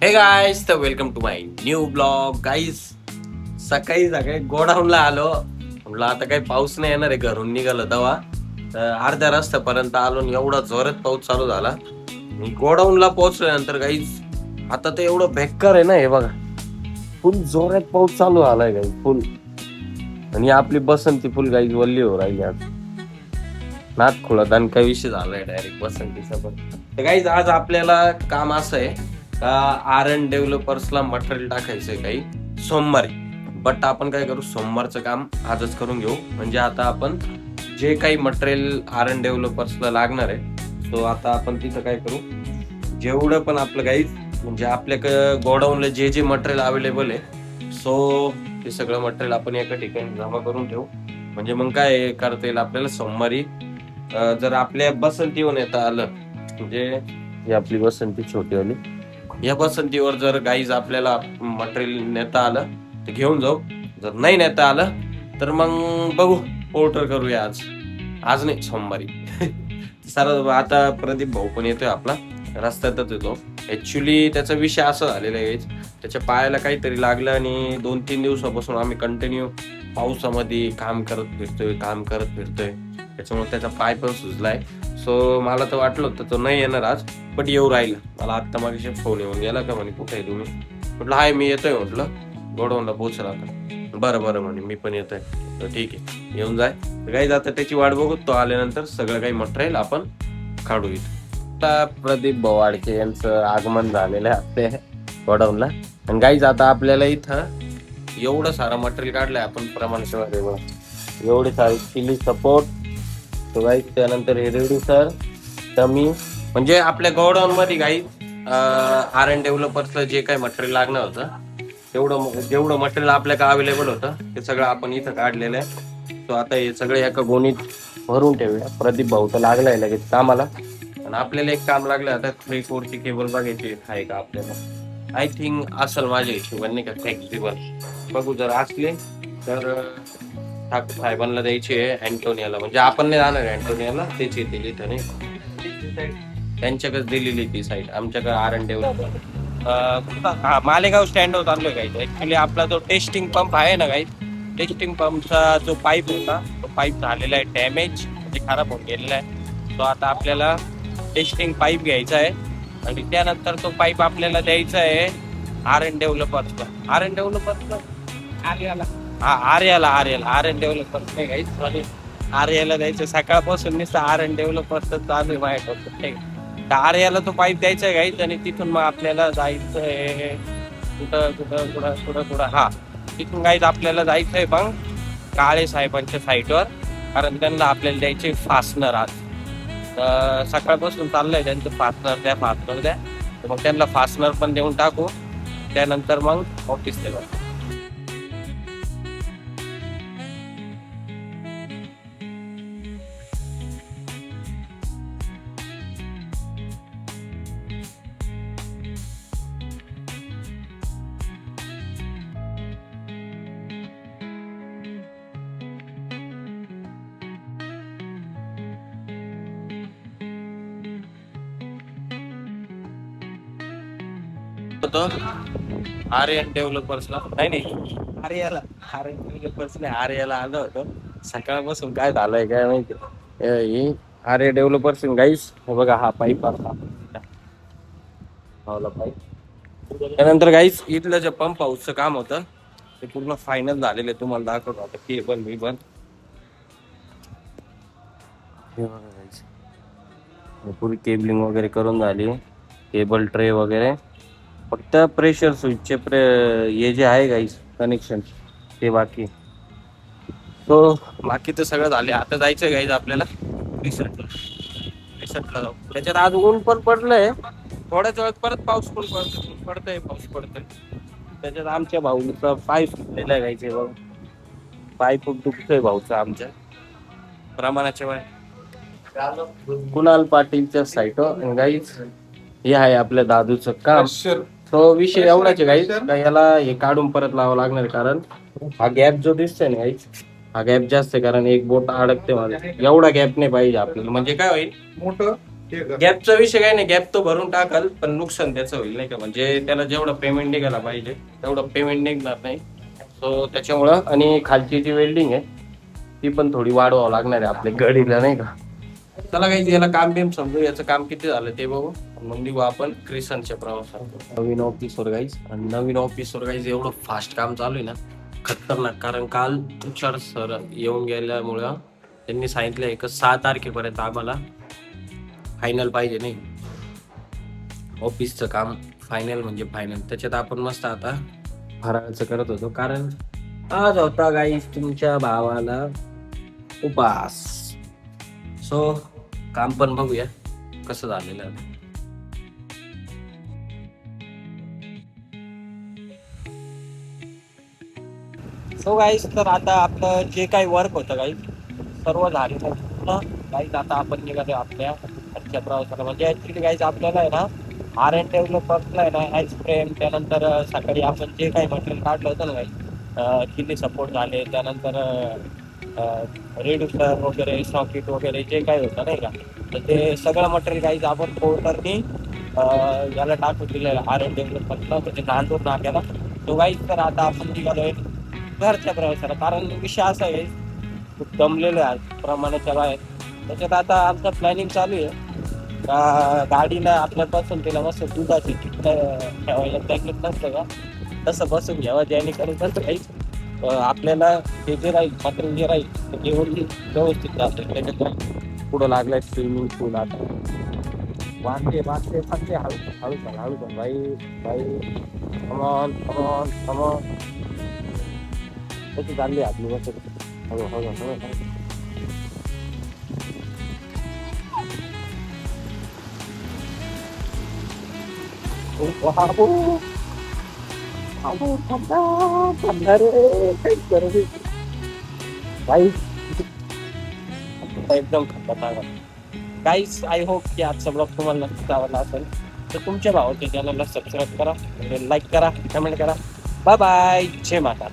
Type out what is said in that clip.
हे गाईज तर welcome to my new blog guys. सकाळी गोडाऊनला आलो. म्हटलं आता काही पाऊस नाही येणार आहे, घरून निघालो तेव्हा तर अर्ध्या रस्त्यापर्यंत आलो आणि एवढा जोरात पाऊस चालू झाला. गोडाऊनला पोहोचल्यानंतर गाईज आता ते एवढं बेकार आहे ना, हे बघा फुल जोरात पाऊस चालू झालाय गाईज फुल. आणि आपली बसंती फुल गाईज वल्ली हो राहिली आज. नाथ खुळत आणि काही विषय झालाय डायरेक्ट बसंतीचा पण. तर गाईज आज आपल्याला काम असं आहे का आर एन डेव्हलपर्सला मटेरियल टाकायचंय काही सोमवारी. बट आपण काय करू, सोमवारचं काम आजच करून घेऊ. म्हणजे आता आपण जे काही मटेरियल आर एन डेव्हलपर्सला लागणार आहे सो आता आपण तिथं काय करू, जेवढं पण आपलं काही म्हणजे आपल्या गोडाऊनला जे जे मटेरियल अवेलेबल आहे सो ते सगळं मटेरियल आपण एका ठिकाणी जमा करून ठेवू. म्हणजे मग काय करता येईल आपल्याला सोमवारी. जर आपल्या बसंतीवर येता आलं, म्हणजे ही आपली बसंती छोटीवाली, या बसंतीवर जर गाईज आपल्याला मटेरियल नेता आलं तर घेऊन जाऊ. जर नाही नेता आलं तर मग बघू, ऑर्डर करूया आज. आज नाही, सोमवारी. सर आता प्रदीप भाऊ पण येतोय आपला, रस्त्यातच येतो. ऍक्च्युली त्याचा विषय असा झालेला आहे, त्याच्या पायाला काहीतरी लागलं आणि 2-3 दिवसापासून आम्ही कंटिन्यू पावसामध्ये काम करत फिरतोय. त्याच्यामुळे त्याचा पाय पण सुजलाय. सो मला तर वाटलं होतं तो नाही येणार आज, पण येऊ राहिला. मला आत्ता मागे फोन येऊन गेला का म्हणे कुठे आहे तुम्ही. म्हटलं हाय मी येतोय, म्हटलं गोडाऊनला पोहोचला आता. बरं म्हणे मी पण येतोय. तर ठीक आहे येऊन जाय. काही जातं त्याची वाट बघू, तो आल्यानंतर सगळं काही मटेरियल आपण काढू. आता प्रदीप भवाडके यांचं आगमन झालेलं आहे आपल्या गोडाऊनला. आणि गाईज आता आपल्याला इथं एवढं सारं मटेरियल काढलंय आपण प्रमाण सेवा, एवढे सारे चिली सपोर्ट. तो गाईज त्यानंतर हे रेड्युसर डमी. म्हणजे आपल्या गोडाऊन मध्ये गाईज आर एन डेव्हलपर्सला जे काही मटेरियल लागणार होतं जेवढं मटेरियल आपल्याकडे अवेलेबल होतं ते सगळं आपण इथं काढलेलं आहे. तो आता हे सगळे एका गोणीत भरून ठेवूया. प्रदीप भाऊ तर लागलाय लगेच कामाला. आणि आपल्याला एक काम लागलं आता, 3-4 ची केबल बघायची आहे का आपल्याला. आय थिंक असेल माझ्या हिशोबाने का फ्लेक्झिबल. बघू जर असले तर ठाकूर साहेबांना द्यायची आहे अँटोनियाला. म्हणजे आपण नाही जाणार अँटोनियाला, तेच येतील इथं नाही. त्यांच्याकडे दिलेली ती साईड, आमच्याकडे R N developer Malegaon stand वर चाललोय काही. ऍक्च्युली आपला जो टेस्टिंग पंप आहे ना काही, टेस्टिंग पंपचा जो पाईप होता तो पाईप झालेला आहे डॅमेज, म्हणजे खराब होऊन गेलेला आहे. तो आता आपल्याला टेस्टिंग पाईप घ्यायचा आहे आणि त्यानंतर तो पाईप आपल्याला द्यायचा आहे आर एन डेव्हलपर्सला. आर एन डेव्हलपर्स नाही काही, आर्याला द्यायचं. सकाळपासून नुसतं आर एन डेव्हलपर्स चालू आहे माझ्याकडे. आर्याला तो पाईप द्यायचा आहे गाईच. आणि तिथून मग आपल्याला जायचंय कुठं हा तिथून गाईच आपल्याला जायचंय मग काळे साहेबांच्या साईटवर, कारण त्यांना आपल्याला द्यायचे फास्टनर आज. सकाळपासून चाललंय त्यांचं फास्टनर द्या. मग त्यांना फास्टनर पण देऊन टाकू, त्यानंतर मग ऑफिस देऊ. आर्यन डेव्हलपर्सला आर्याला आलं होतं. सकाळपासून काय झालंय काय माहिती. आर्य डेव्हलपर्स गाईस, हे बघा हा पाईप पाईप. त्यानंतर गाईस इथलं जे पंप हाऊसचं काम होतं ते पूर्ण फायनल झालेलं आहे. तुम्हाला दाखवतो आता केबल मी पण. पुरी केबलिंग वगैरे करून झाली, केबल ट्रे वगैरे. फक्त प्रेशर स्विचचे हे जे आहे गाईस कनेक्शन ते बाकी. तो बाकी तर सगळं झाले. आता जायचंय गाईज आपल्याला रिसर्टला जाऊ. त्याच्यात आज ऊन पण पडलंय, थोड्याच वेळात परत पाऊस पण पडतोय. त्याच्यात आमच्या भाऊचा पाय सुटलेला आहे गाईचे. बघ पाय खूप दुखतोय भाऊचा आमच्या प्रमाणाच्या वेळ. कुणाल पाटीलच्या साईट गाईज हे आहे आपल्या दादूचं काम. तो विषय एवढाच आहे गाईज का याला हे काढून परत लावावं लागणार, कारण हा गॅप जो दिसतोय ना गाईज, हा गॅप जास्त आहे. कारण एक बोट अडकते मला, एवढा गॅप नाही पाहिजे आपल्याला. म्हणजे काय होईल, मोठं गॅपचा विषय काय नाही, गॅप तो भरून टाकाल पण नुकसान त्याचं होईल नाही का, म्हणजे त्याला जेवढं पेमेंट निघायला पाहिजे तेवढं पेमेंट निघणार नाही. सो त्याच्यामुळं आणि खालची जी वेल्डिंग आहे ती पण थोडी वाढवावं लागणार आहे आपल्या गाडीला नाही का. चला काही याला काम बिम समजू, याचं काम किती झालं ते बघू, मग निघू आपण क्रिसनच्या प्रवासात. नवीन ऑफिसवर गाईज, आणि नवीन ऑफिसवर गाईज एवढं फास्ट काम चालू आहे ना, खतरनाक. कारण काल तुषार सर येऊन गेल्यामुळं त्यांनी सांगितलं एक 6 तारखेपर्यंत आम्हाला फायनल पाहिजे नाही ऑफिसचं काम, फायनल म्हणजे फायनल. त्याच्यात आपण मस्त आता फराळाचं करत होतो, कारण आज होता गाईज तुमच्या भावाला उपास. सो काम पण बघूया कसं झालेलं आहे. सो गाईज तर आता आपलं जे काही वर्क होतं गाईज सर्व झालेलं आहे. गाईज आता आपण निघालो आपल्या आजच्या प्रवासाला. म्हणजे ऍक्च्युली गाईज आपल्याला आहे ना R&D डेव्हलपरला आहे ना आईस्क्रीम, त्यानंतर सकाळी आपण जे काही मटेरियल काढलं होतं ना गाईज, किती सपोर्ट झाले, त्यानंतर रेड्युसर वगैरे सॉकेट वगैरे जे काही होतं नाही का, तर ते सगळं मटेरियल गाईज आपण पोर्टरनी याला टाकून दिलेलं R&D डेव्हलपरला, म्हणजे नांदूर नाक्याला. तो गाईज तर आता आपण निघालोय घरच्या प्रवासाला. कारण विषय असा आहे खूप दमलेलो आहे आज प्रमाणाच्या बाहेर. त्याच्यात आता आमचं प्लॅनिंग चालू आहे गाडीला आपल्यापासून तिला मस्त दुधाची ठेवायला पॅकेट नसतं का, तसं बसून घ्यावं, जेणेकरून कसं काही आपल्याला हे जे राहील मटेरियल जे राहील ते घेऊन व्यवस्थित जातं. त्याच्यात पुढं लागलाय स्विमिंग पूल. आता वाटते फाटते हळू हळू चाल हळू चाल भाई भाई, कमॉन कमॉन कमॉन, कशी चालली आपली बस हळू हळू हळू. एकदम खतरनाक. गाईज आय होप की आजचा ब्लॉग तुम्हाला नक्कीच आवडला असेल. तर तुमच्या भावाच्या चॅनलला सबस्क्राईब करा, लाईक करा, कमेंट करा. बाय बाय, जय माता.